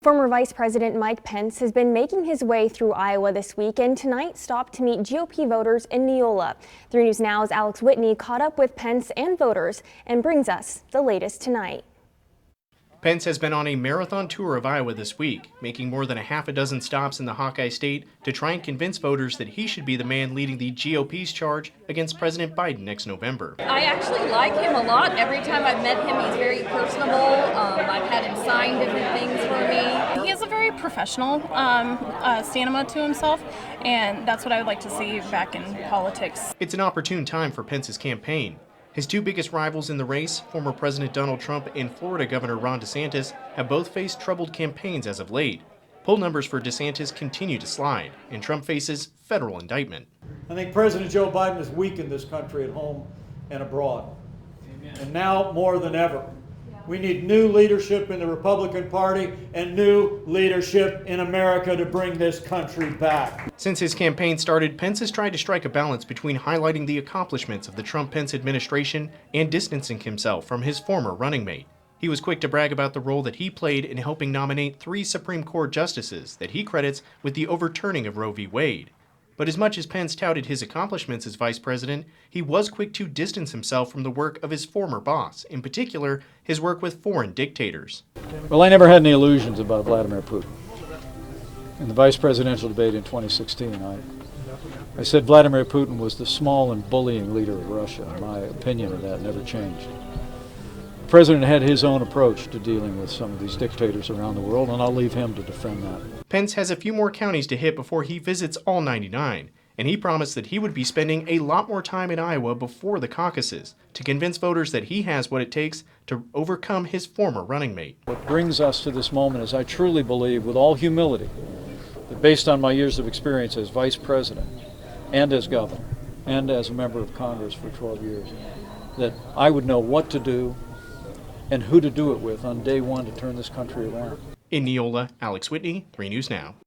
Former Vice President Mike Pence has been making his way through Iowa this week and tonight stopped to meet GOP voters in Neola. 3 News Now's Alex Whitney caught up with Pence and voters and brings us the latest tonight. Pence has been on a marathon tour of Iowa this week, making more than a half a dozen stops in the Hawkeye State to try and convince voters that he should be the man leading the GOP's charge against President Biden next November. I actually like him a lot. Every time I've met him, he's very personable. I've had him sign different things for me. He has a very professional stamina to himself, and that's what I would like to see back in politics. It's an opportune time for Pence's campaign. His two biggest rivals in the race, former President Donald Trump and Florida Governor Ron DeSantis, have both faced troubled campaigns as of late. Poll numbers for DeSantis continue to slide, and Trump faces federal indictment. I think President Joe Biden has weakened this country at home and abroad. Amen. And now more than ever, we need new leadership in the Republican Party and new leadership in America to bring this country back. Since his campaign started, Pence has tried to strike a balance between highlighting the accomplishments of the Trump-Pence administration and distancing himself from his former running mate. He was quick to brag about the role that he played in helping nominate 3 Supreme Court justices that he credits with the overturning of Roe v. Wade. But as much as Pence touted his accomplishments as vice president, he was quick to distance himself from the work of his former boss, in particular, his work with foreign dictators. Well, I never had any illusions about Vladimir Putin. In the vice presidential debate in 2016, I said Vladimir Putin was the small and bullying leader of Russia. My opinion of that never changed. The president had his own approach to dealing with some of these dictators around the world, and I'll leave him to defend that. Pence has a few more counties to hit before he visits all 99, and he promised that he would be spending a lot more time in Iowa before the caucuses to convince voters that he has what it takes to overcome his former running mate. What brings us to this moment is I truly believe, with all humility, that based on my years of experience as vice president and as governor and as a member of Congress for 12 years, that I would know what to do and who to do it with on day one to turn this country around. In Neola, Alex Whitney, 3 News Now.